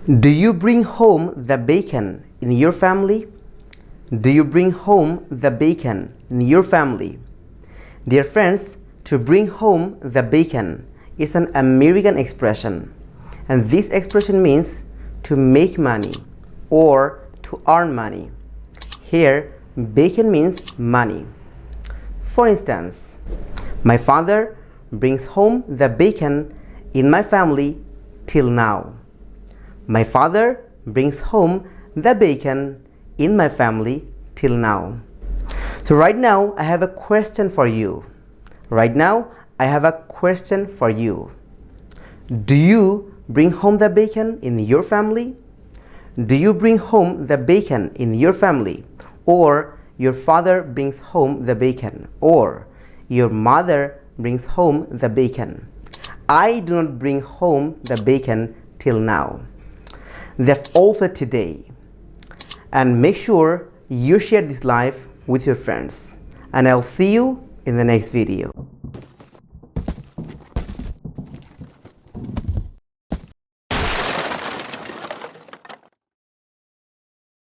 Do you bring home the bacon in your family? Do you bring home the bacon in your family? Dear friends, to bring home the bacon is an American expression, and this expression means to make money or to earn money. Here, bacon means money. For instance, my father brings home the bacon in my family till now. My father brings home the bacon in my family till now. So right now I have a question for you. Right now I have a question for you. Do you bring home the bacon in your family? Do you bring home the bacon in your family? Or your father brings home the bacon? Or your mother brings home the bacon? I do not bring home the bacon till now. That's all for today. And make sure you share this live with your friends. And I'll see you in the next video.